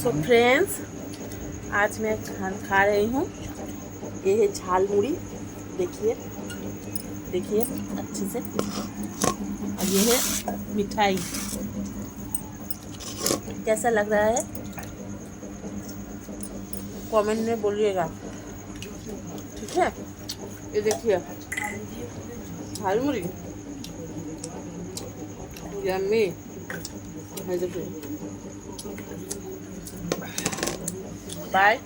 So friends, आज मैं खा रही हूँ। ये है झाल मुड़ी, देखिए देखिए अच्छे से। और ये है मिठाई। कैसा लग रहा है कमेंट में बोलिएगा, ठीक है। ये देखिए झाल मुड़ी, यम्मी है। देखिए, बाय।